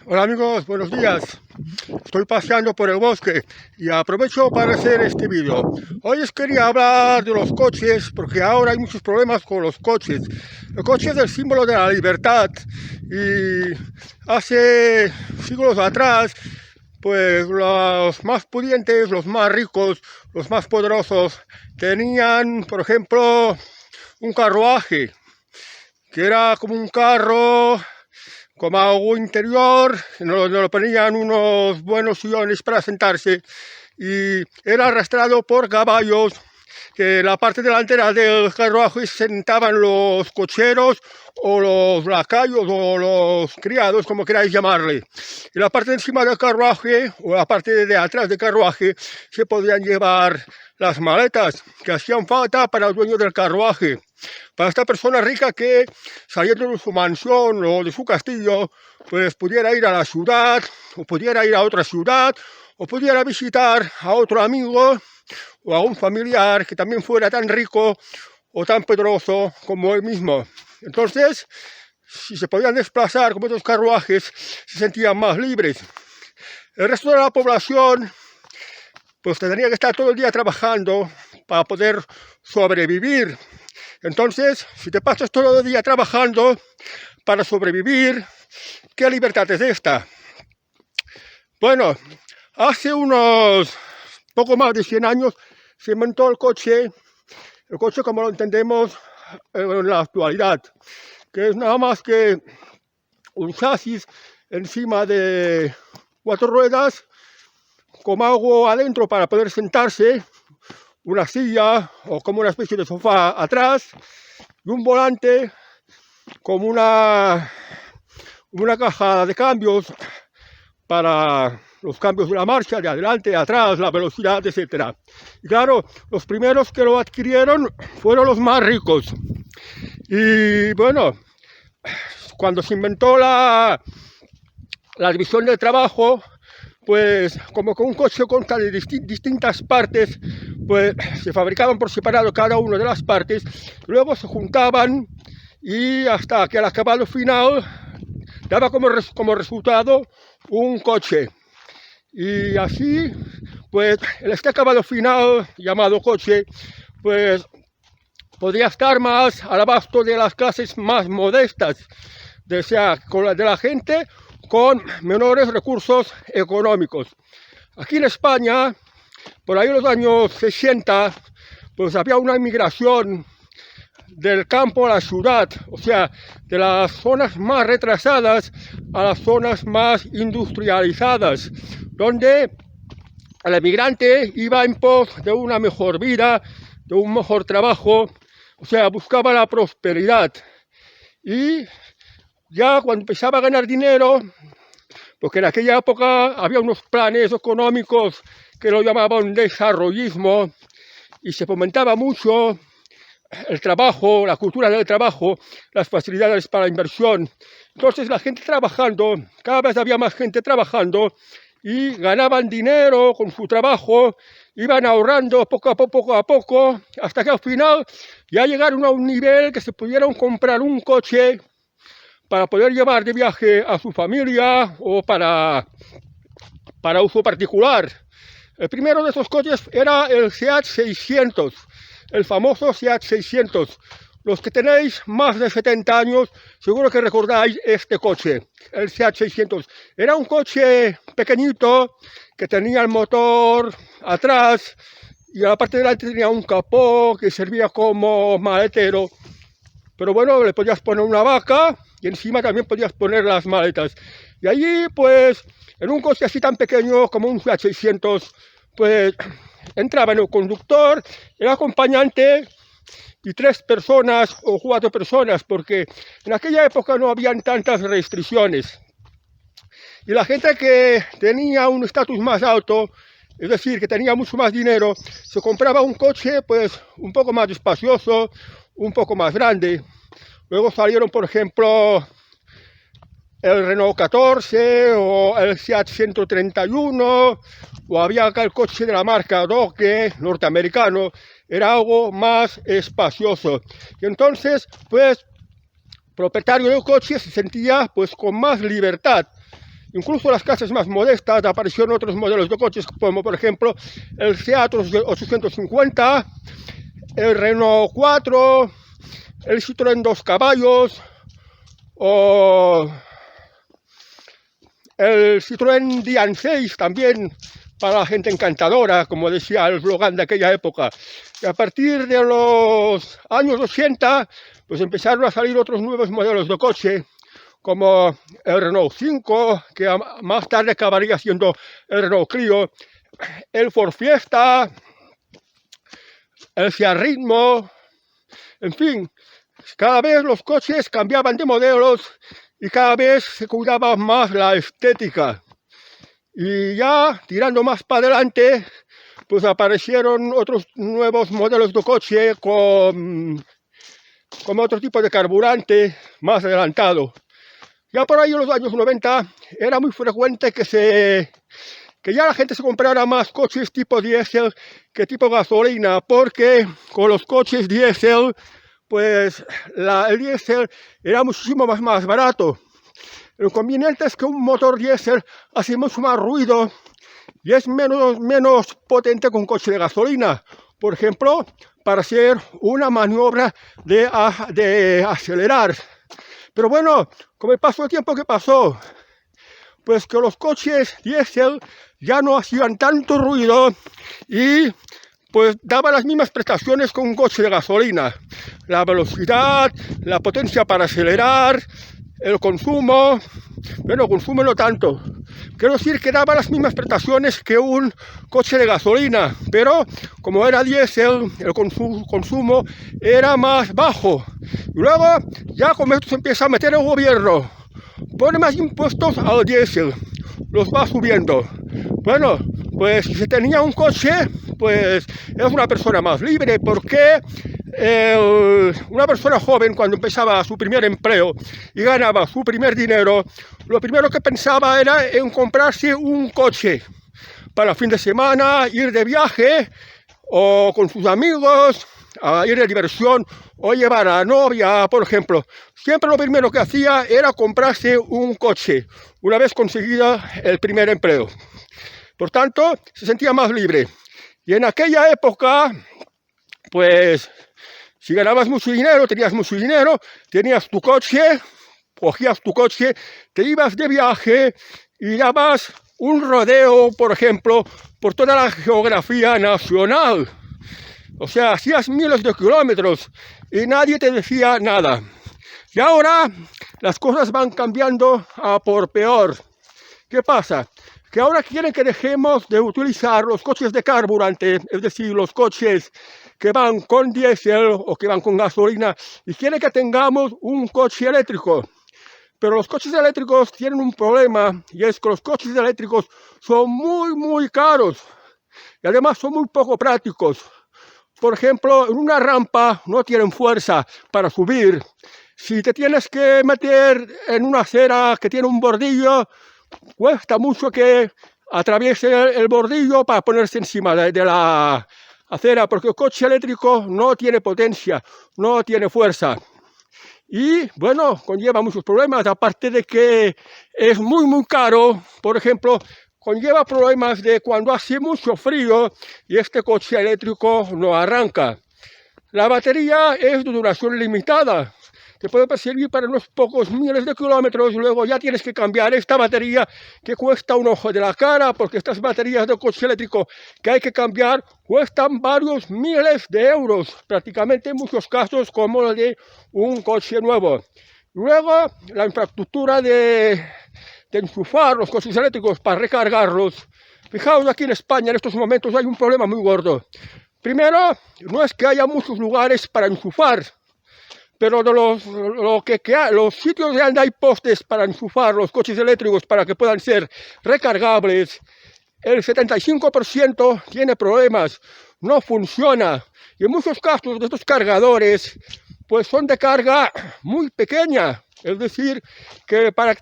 Hola amigos, buenos días. Estoy paseando por el bosque y aprovecho para hacer este vídeo. Hoy os quería hablar de los coches porque ahora hay muchos problemas con los coches. El coche es el símbolo de la libertad y hace siglos atrás pues los más pudientes, los más ricos, los más poderosos tenían, por ejemplo, un carruaje que era como un carro como algo interior, nos lo ponían unos buenos sillones para sentarse y era arrastrado por caballos, que en la parte delantera del carruaje se sentaban los cocheros o los lacayos o los criados, como queráis llamarle. En la parte de encima del carruaje o la parte de atrás del carruaje se podían llevar las maletas que hacían falta para el dueño del carruaje, para esta persona rica que saliendo de su mansión o de su castillo pues pudiera ir a la ciudad o pudiera ir a otra ciudad o pudiera visitar a otro amigo o a un familiar que también fuera tan rico o tan poderoso como él mismo. Entonces, si se podían desplazar con estos carruajes, se sentían más libres. El resto de la población pues tendría que estar todo el día trabajando para poder sobrevivir. Entonces, si te pasas todo el día trabajando para sobrevivir, ¿qué libertad es esta? Bueno, hace unos poco más de 100 años se inventó el coche como lo entendemos en la actualidad, que es nada más que un chasis encima de 4 ruedas, con algo adentro para poder sentarse, una silla o como una especie de sofá atrás, y un volante como una caja de cambios para los cambios de la marcha, de adelante, de atrás, la velocidad, etc. Y claro, los primeros que lo adquirieron fueron los más ricos. Y bueno, cuando se inventó la división del trabajo, pues como que un coche consta de distintas partes, pues se fabricaban por separado cada una de las partes, luego se juntaban y hasta que al acabado final daba como resultado un coche. Y así, pues este acabado final llamado coche, pues podría estar más al abasto de las clases más modestas, de la gente con menores recursos económicos. Aquí en España, por ahí en los años 60, pues había una inmigración del campo a la ciudad, o sea, de las zonas más retrasadas a las zonas más industrializadas, donde el emigrante iba en pos de una mejor vida, de un mejor trabajo, o sea, buscaba la prosperidad. Y ya cuando empezaba a ganar dinero, porque en aquella época había unos planes económicos que lo llamaban desarrollismo y se fomentaba mucho el trabajo, la cultura del trabajo, las facilidades para la inversión. Entonces la gente trabajando, cada vez había más gente trabajando y ganaban dinero con su trabajo, iban ahorrando poco a poco, hasta que al final ya llegaron a un nivel que se pudieron comprar un coche para poder llevar de viaje a su familia o para uso particular. El primero de esos coches era el SEAT 600, el famoso SEAT 600. Los que tenéis más de 70 años seguro que recordáis este coche, el SEAT 600. Era un coche pequeñito que tenía el motor atrás y a la parte de delante tenía un capó que servía como maletero. Pero bueno, le podías poner una vaca y encima también podías poner las maletas. Y allí, pues, en un coche así tan pequeño como un Fiat 600, pues, entraba el conductor, el acompañante y 3 personas o 4 personas, porque en aquella época no habían tantas restricciones. Y la gente que tenía un estatus más alto, es decir, que tenía mucho más dinero, se compraba un coche, pues, un poco más espacioso, un poco más grande. Luego salieron, por ejemplo, el Renault 14 o el Seat 131, o había acá el coche de la marca Dodge norteamericano, era algo más espacioso. Y entonces, pues, propietario del coche se sentía pues con más libertad. incluso en las casas más modestas aparecieron otros modelos de coches, como por ejemplo el Seat 850, el Renault 4, el Citroën 2 caballos, o el Citroën Dian 6 también, para la gente encantadora, como decía el eslogan de aquella época. Y a partir de los años 80, pues empezaron a salir otros nuevos modelos de coche, como el Renault 5, que más tarde acabaría siendo el Renault Clio, el Ford Fiesta, el Fiat Ritmo, en fin, cada vez los coches cambiaban de modelos y cada vez se cuidaba más la estética. Y ya tirando más para adelante, pues aparecieron otros nuevos modelos de coche con otro tipo de carburante más adelantado. Ya por ahí en los años 90 era muy frecuente que ya la gente se comprara más coches tipo diésel que tipo gasolina, porque con los coches diésel, pues el diésel era muchísimo más barato. El inconveniente es que un motor diésel hace mucho más ruido y es menos potente que un coche de gasolina. Por ejemplo, para hacer una maniobra de acelerar. Pero bueno, con el paso del tiempo que pasó, pues que los coches diésel ya no hacían tanto ruido y pues daban las mismas prestaciones que un coche de gasolina. La velocidad, la potencia para acelerar, el consumo, bueno, consumo no tanto. Quiero decir que daba las mismas prestaciones que un coche de gasolina, pero como era diésel, el consumo era más bajo. Y luego, ya con esto se empieza a meter el gobierno, pone más impuestos al diésel, los va subiendo. Bueno, pues si se tenía un coche, pues es una persona más libre, porque una persona joven, cuando empezaba su primer empleo y ganaba su primer dinero, lo primero que pensaba era en comprarse un coche para fin de semana, ir de viaje o con sus amigos, a ir de diversión o llevar a la novia, por ejemplo. Siempre lo primero que hacía era comprarse un coche una vez conseguido el primer empleo. Por tanto, se sentía más libre. Y en aquella época, pues, si ganabas mucho dinero, tenías tu coche, cogías tu coche, te ibas de viaje y dabas un rodeo, por ejemplo, por toda la geografía nacional. O sea, hacías miles de kilómetros y nadie te decía nada. Y ahora las cosas van cambiando a por peor. ¿Qué pasa? Que ahora quieren que dejemos de utilizar los coches de carburante, es decir, los coches que van con diésel o que van con gasolina, y quieren que tengamos un coche eléctrico. Pero los coches eléctricos tienen un problema, y es que los coches eléctricos son muy caros y además son muy poco prácticos. Por ejemplo, en una rampa no tienen fuerza para subir. Si te tienes que meter en una acera que tiene un bordillo, cuesta mucho que atraviese el bordillo para ponerse encima de la acera, porque el coche eléctrico no tiene potencia, no tiene fuerza. Y bueno, conlleva muchos problemas, aparte de que es muy caro. Por ejemplo, conlleva problemas de cuando hace mucho frío y este coche eléctrico no arranca. La batería es de duración limitada. Te puede servir para unos pocos miles de kilómetros y luego ya tienes que cambiar esta batería, que cuesta un ojo de la cara, porque estas baterías de coche eléctrico que hay que cambiar cuestan varios miles de euros, prácticamente en muchos casos como el de un coche nuevo. Luego, la infraestructura de enchufar los coches eléctricos para recargarlos. Fijaos, aquí en España en estos momentos hay un problema muy gordo. Primero, no es que haya muchos lugares para enchufar, pero de los sitios donde hay postes para enchufar los coches eléctricos para que puedan ser recargables, el 75% tiene problemas, no funciona. Y en muchos casos de estos cargadores, pues son de carga muy pequeña. Es decir, que para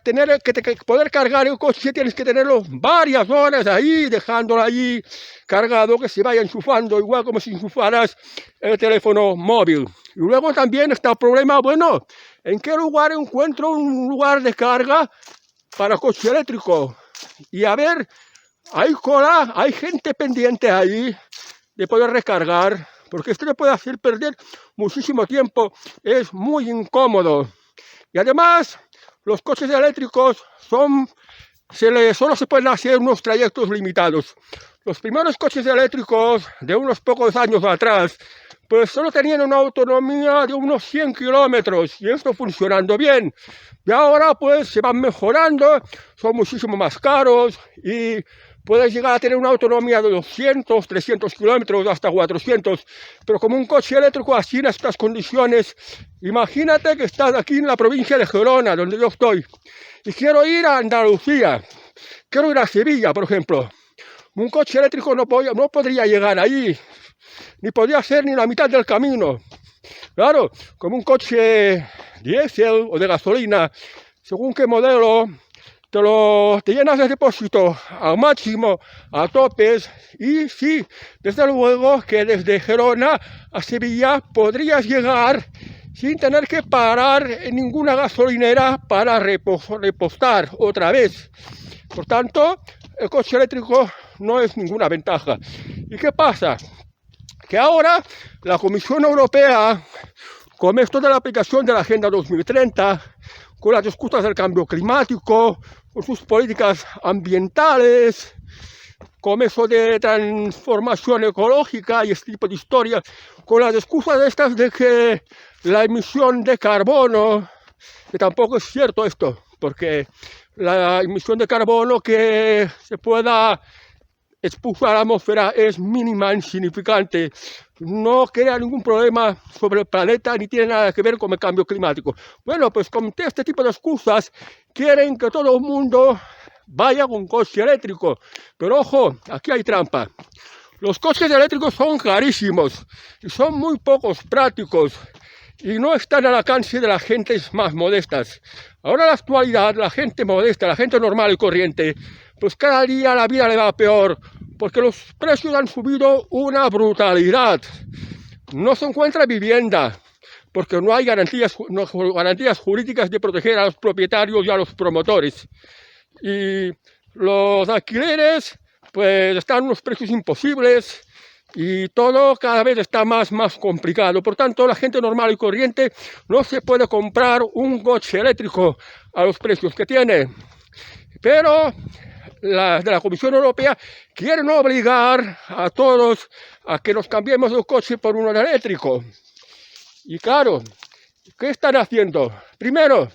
poder cargar el coche tienes que tenerlo varias horas ahí, dejándolo allí cargado, que se vaya enchufando, igual como si enchufaras el teléfono móvil. Y luego también está el problema, bueno, ¿en qué lugar encuentro un lugar de carga para coche eléctrico. Y a ver, hay cola, hay gente pendiente ahí de poder recargar, porque esto le puede hacer perder muchísimo tiempo, es muy incómodo. Y además, los coches eléctricos solo se pueden hacer unos trayectos limitados. Los primeros coches eléctricos de unos pocos años atrás, pues solo tenían una autonomía de unos 100 kilómetros y esto funcionando bien. Y ahora pues se van mejorando, son muchísimo más caros y puedes llegar a tener una autonomía de 200, 300 kilómetros, hasta 400. Pero como un coche eléctrico así en estas condiciones, imagínate que estás aquí en la provincia de Gerona, donde yo estoy, y quiero ir a Andalucía, quiero ir a Sevilla, por ejemplo. Un coche eléctrico no podría llegar ahí, ni podría hacer ni la mitad del camino. Claro, como un coche diésel o de gasolina, según qué modelo, te llenas de depósito al máximo, a topes, y sí, desde luego que desde Gerona a Sevilla podrías llegar sin tener que parar en ninguna gasolinera para repostar otra vez. Por tanto, el coche eléctrico no es ninguna ventaja. ¿Y qué pasa? Que ahora la Comisión Europea, con esto de la aplicación de la Agenda 2030, con las excusas del cambio climático, con sus políticas ambientales, con eso de transformación ecológica y este tipo de historias, con las excusas estas de que la emisión de carbono, que tampoco es cierto esto, porque la emisión de carbono que se pueda expulsar a la atmósfera es mínima, insignificante, no crea ningún problema sobre el planeta ni tiene nada que ver con el cambio climático. Bueno, pues con este tipo de excusas quieren que todo el mundo vaya con coche eléctrico, pero ojo, aquí hay trampa. Los coches eléctricos son carísimos y son muy pocos prácticos y no están al alcance de las gentes más modestas. Ahora en la actualidad, la gente modesta, la gente normal y corriente, pues cada día la vida le va peor, porque los precios han subido una brutalidad. No se encuentra vivienda, porque no hay garantías jurídicas de proteger a los propietarios y a los promotores. Y los alquileres, pues están en unos precios imposibles, y todo cada vez está más complicado. Por tanto, la gente normal y corriente no se puede comprar un coche eléctrico a los precios que tiene. Pero de la Comisión Europea quieren obligar a todos a que nos cambiemos de coche por uno eléctrico. Y claro, ¿qué están haciendo? Primero,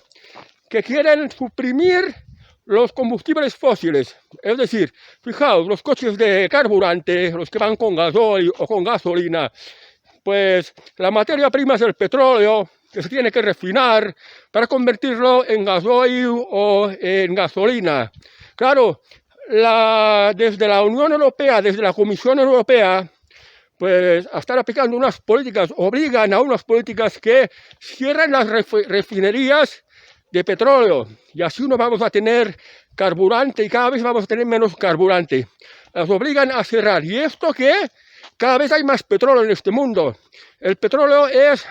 que quieren suprimir los combustibles fósiles, es decir, fijaos, los coches de carburante, los que van con gasoil o con gasolina, pues la materia prima es el petróleo, que se tiene que refinar para convertirlo en gasoil o en gasolina. Claro, desde la Unión Europea, desde la Comisión Europea, pues a estar aplicando unas políticas, obligan a unas políticas que cierren las refinerías de petróleo, y así no vamos a tener carburante y cada vez vamos a tener menos carburante. Las obligan a cerrar. ¿Y esto qué? Cada vez hay más petróleo en este mundo. El petróleo es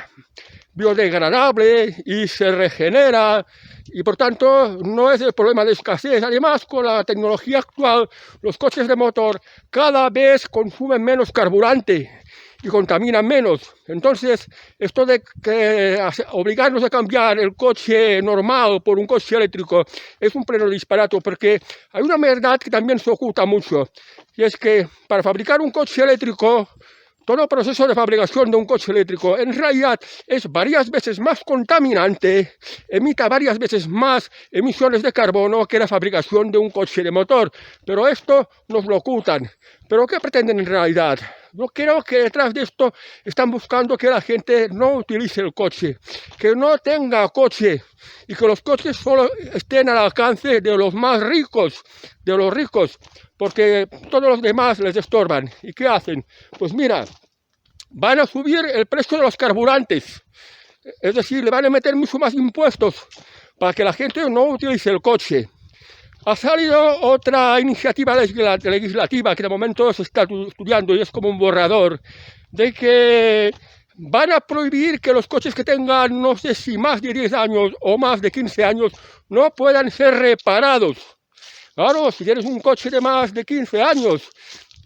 biodegradable y se regenera, y por tanto no es el problema de escasez. Además, con la tecnología actual, los coches de motor cada vez consumen menos carburante y contaminan menos. Entonces, esto de obligarnos a cambiar el coche normal por un coche eléctrico es un pleno disparate, porque hay una verdad que también se oculta mucho, y es que para fabricar un coche eléctrico, todo el proceso de fabricación de un coche eléctrico en realidad es varias veces más contaminante, emite varias veces más emisiones de carbono que la fabricación de un coche de motor. Pero esto nos lo ocultan. ¿Pero qué pretenden en realidad? Yo creo que detrás de esto están buscando que la gente no utilice el coche, que no tenga coche, y que los coches solo estén al alcance de los más ricos, de los ricos, porque todos los demás les estorban. ¿Y qué hacen? Pues mira, van a subir el precio de los carburantes, es decir, le van a meter mucho más impuestos para que la gente no utilice el coche. Ha salido otra iniciativa legislativa que de momento se está estudiando y es como un borrador, de que van a prohibir que los coches que tengan, no sé si más de 10 años o más de 15 años, no puedan ser reparados. Claro, si tienes un coche de más de 15 años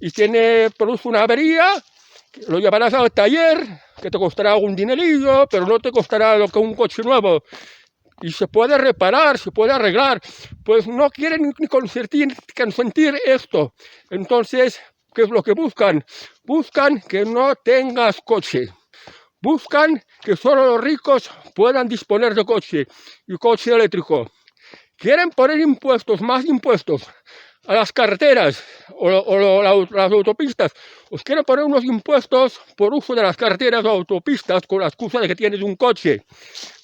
y produce una avería, lo llevarás al taller, que te costará un dinerillo, pero no te costará lo que un coche nuevo. Y se puede reparar, se puede arreglar. Pues no quieren ni consentir esto. Entonces, ¿qué es lo que buscan? Buscan que no tengas coche. Buscan que solo los ricos puedan disponer de coche y coche eléctrico. Quieren poner impuestos, más impuestos a las carreteras o las autopistas. Os quieren poner unos impuestos por uso de las carreteras o autopistas con la excusa de que tienes un coche.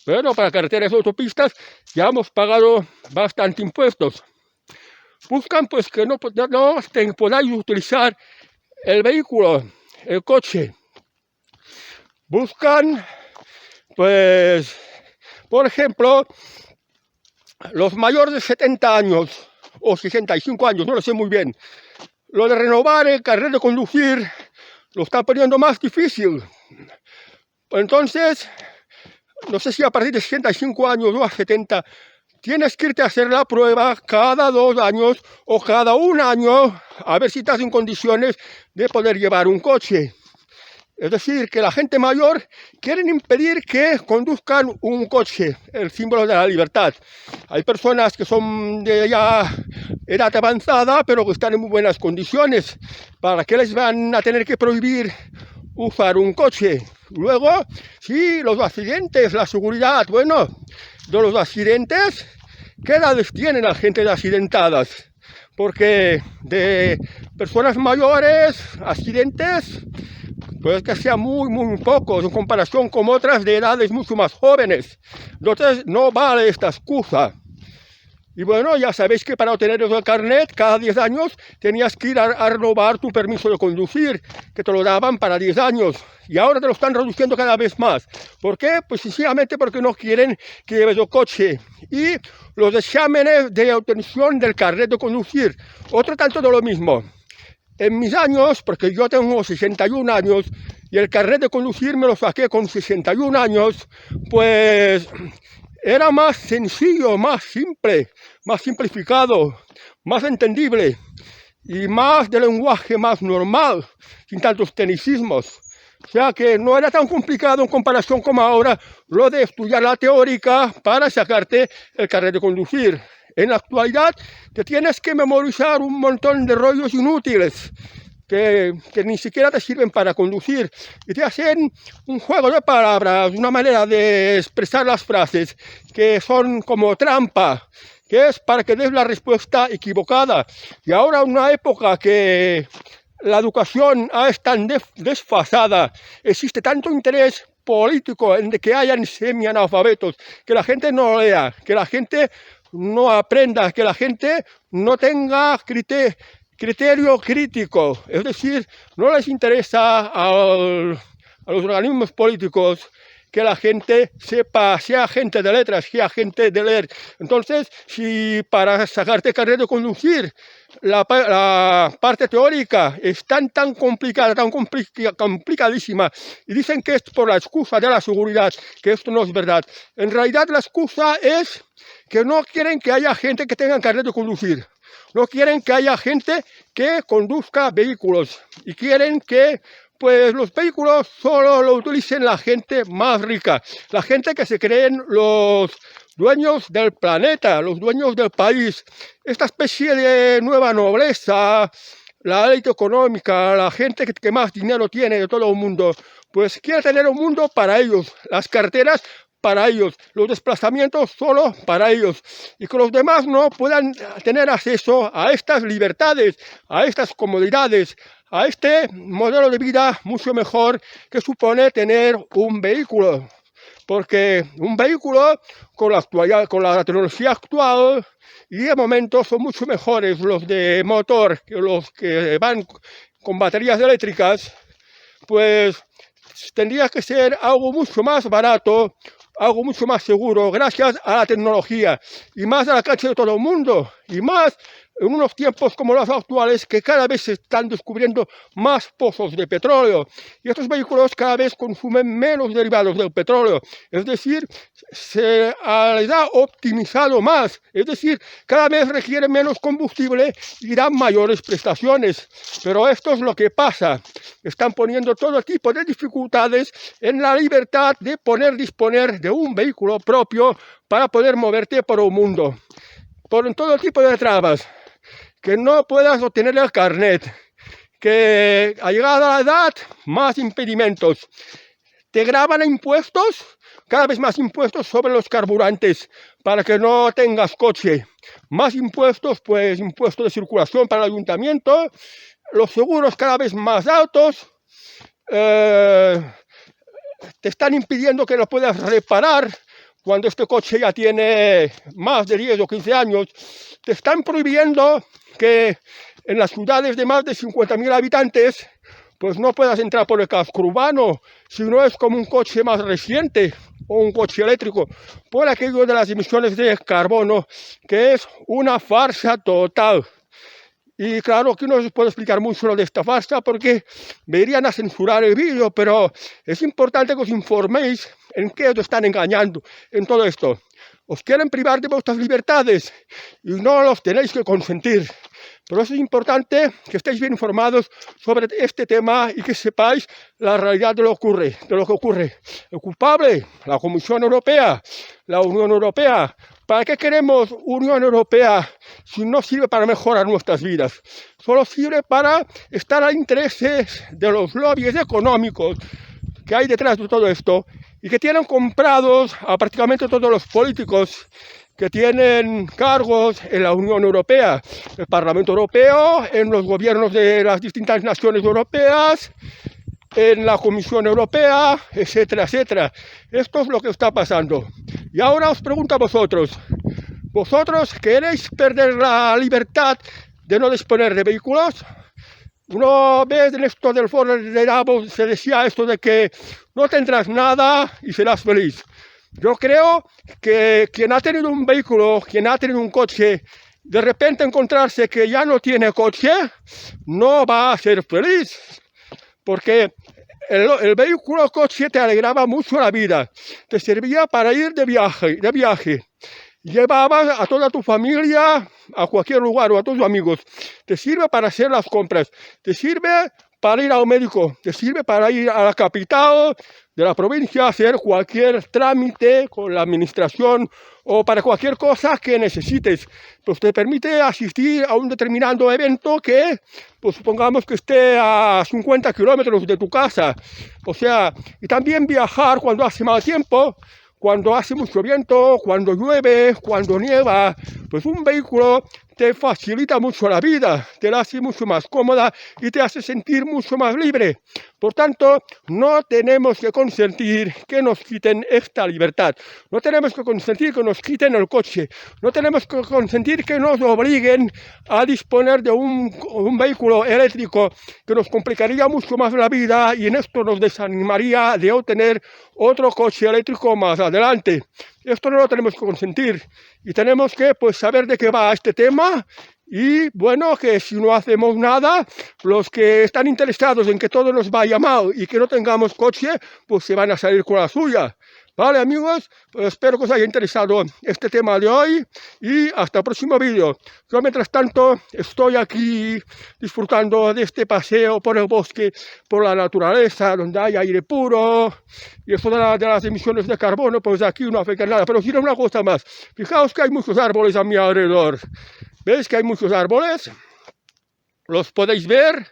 Bueno, para carreteras y autopistas ya hemos pagado bastante impuestos. Buscan pues que no podáis utilizar el vehículo, el coche. Buscan, pues, por ejemplo, los mayores de 70 años o 65 años, no lo sé muy bien, lo de renovar el carnet de conducir lo están poniendo más difícil. Entonces, no sé si a partir de 65 años o a 70, tienes que irte a hacer la prueba cada 2 años o cada 1 año a ver si estás en condiciones de poder llevar un coche. Es decir, que la gente mayor quieren impedir que conduzcan un coche, el símbolo de la libertad. Hay personas que son de ya edad avanzada, pero que están en muy buenas condiciones. ¿Para qué les van a tener que prohibir usar un coche? Luego, sí, los accidentes, la seguridad. Bueno, de los accidentes, ¿qué edades tienen la gente de accidentadas? Porque de personas mayores, accidentes, pues que sean muy pocos en comparación con otras de edades mucho más jóvenes. Entonces no vale esta excusa. Y bueno, ya sabéis que para obtener el carnet cada 10 años tenías que ir a renovar tu permiso de conducir, que te lo daban para 10 años. Y ahora te lo están reduciendo cada vez más. ¿Por qué? Pues sencillamente porque no quieren que lleves el coche. Y los exámenes de obtención del carnet de conducir, otro tanto de lo mismo. En mis años, porque yo tengo 61 años y el carnet de conducir me lo saqué con 61 años, pues era más sencillo, más simple, más simplificado, más entendible y más de lenguaje más normal, sin tantos tecnicismos. O sea que no era tan complicado en comparación con ahora lo de estudiar la teórica para sacarte el carnet de conducir. En la actualidad te tienes que memorizar un montón de rollos inútiles que ni siquiera te sirven para conducir y te hacen un juego de palabras, una manera de expresar las frases que son como trampa, que es para que des la respuesta equivocada. Y ahora en una época que la educación es tan desfasada, existe tanto interés político en que hayan semianalfabetos, que la gente no lea, que la gente no aprenda, que la gente no tenga criterio crítico. Es decir, no les interesa a los organismos políticos que la gente sepa, sea gente de letras, sea gente de leer. Entonces, si para sacarte carnet de conducir la parte teórica es tan complicada, tan complicadísima, y dicen que es por la excusa de la seguridad, que esto no es verdad. En realidad la excusa es que no quieren que haya gente que tenga carnet de conducir. No quieren que haya gente que conduzca vehículos. Y quieren que pues los vehículos solo lo utilicen la gente más rica. La gente que se creen los dueños del planeta, los dueños del país. Esta especie de nueva nobleza, la élite económica, la gente que más dinero tiene de todo el mundo, pues quiere tener un mundo para ellos. Las carteras para ellos, los desplazamientos solo para ellos, y que los demás no puedan tener acceso a estas libertades, a estas comodidades, a este modelo de vida mucho mejor que supone tener un vehículo. Porque un vehículo con la tecnología actual, y de momento son mucho mejores los de motor que los que van con baterías eléctricas, pues tendría que ser algo mucho más barato, algo mucho más seguro gracias a la tecnología y más al alcance de todo el mundo y más en unos tiempos como los actuales que cada vez se están descubriendo más pozos de petróleo y estos vehículos cada vez consumen menos derivados del petróleo, es decir, se les ha optimizado más, es decir, cada vez requieren menos combustible y dan mayores prestaciones, pero esto es lo que pasa, están poniendo todo tipo de dificultades en la libertad de disponer de un vehículo propio para poder moverte por el mundo, por todo tipo de trabas, que no puedas obtener el carnet, que a llegada a la edad, más impedimentos. Te graban impuestos, cada vez más impuestos sobre los carburantes, para que no tengas coche. Más impuestos, pues impuestos de circulación para el ayuntamiento, los seguros cada vez más altos, te están impidiendo que lo puedas reparar cuando este coche ya tiene más de 10 o 15 años, te están prohibiendo que en las ciudades de más de 50.000 habitantes pues no puedas entrar por el casco urbano, si no es como un coche más reciente o un coche eléctrico, por aquello de las emisiones de carbono, que es una farsa total. Y claro, aquí no os puedo explicar mucho lo de esta farsa porque me irían a censurar el vídeo, pero es importante que os informéis en qué os están engañando en todo esto. Os quieren privar de vuestras libertades y no los tenéis que consentir. Por eso es importante que estéis bien informados sobre este tema y que sepáis la realidad de lo que ocurre. El culpable, la Comisión Europea, la Unión Europea. ¿Para qué queremos Unión Europea si no sirve para mejorar nuestras vidas? Solo sirve para estar a intereses de los lobbies económicos que hay detrás de todo esto y que tienen comprados a prácticamente todos los políticos que tienen cargos en la Unión Europea, el Parlamento Europeo, en los gobiernos de las distintas naciones europeas, en la Comisión Europea, etcétera, etcétera. Esto es lo que está pasando. Y ahora os pregunto a vosotros, ¿vosotros queréis perder la libertad de no disponer de vehículos? Una vez en esto del foro de Davos se decía esto de que no tendrás nada y serás feliz. Yo creo que quien ha tenido un vehículo, quien ha tenido un coche, de repente encontrarse que ya no tiene coche, no va a ser feliz. Porque el vehículo coche te alegraba mucho la vida, te servía para ir de viaje. Llevabas a toda tu familia a cualquier lugar o a tus amigos. Te sirve para hacer las compras, te sirve para ir al médico, te sirve para ir a la capital de la provincia a hacer cualquier trámite con la administración o para cualquier cosa que necesites. Pues te permite asistir a un determinado evento que, pues supongamos que esté a 50 kilómetros de tu casa. O sea, y también viajar cuando hace mal tiempo, cuando hace mucho viento, cuando llueve, cuando nieva, pues un vehículo te facilita mucho la vida, te la hace mucho más cómoda y te hace sentir mucho más libre. Por tanto, no tenemos que consentir que nos quiten esta libertad. No tenemos que consentir que nos quiten el coche. No tenemos que consentir que nos obliguen a disponer de un vehículo eléctrico que nos complicaría mucho más la vida y en esto nos desanimaría de obtener otro coche eléctrico más adelante. Esto no lo tenemos que consentir y tenemos que saber de qué va este tema y bueno, que si no hacemos nada, los que están interesados en que todo nos vaya mal y que no tengamos coche, pues se van a salir con la suya. Vale amigos, pues espero que os haya interesado este tema de hoy y hasta el próximo vídeo. Yo mientras tanto estoy aquí disfrutando de este paseo por el bosque, por la naturaleza, donde hay aire puro y esto de las emisiones de carbono, pues aquí no afecta nada. Pero os diré una cosa más, fijaos que hay muchos árboles a mi alrededor. ¿Veis que hay muchos árboles? ¿Los podéis ver?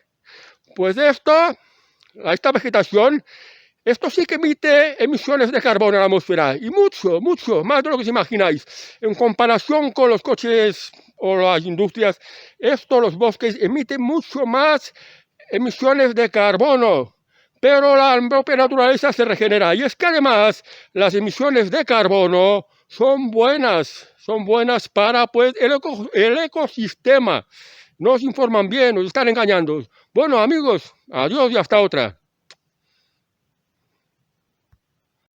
Pues esta vegetación, esto sí que emite emisiones de carbono en la atmósfera y mucho, mucho, más de lo que os imagináis. En comparación con los coches o las industrias, los bosques emiten mucho más emisiones de carbono. Pero la propia naturaleza se regenera. Y es que además las emisiones de carbono son buenas para el ecosistema. No os informan bien, os están engañando. Bueno amigos, adiós y hasta otra.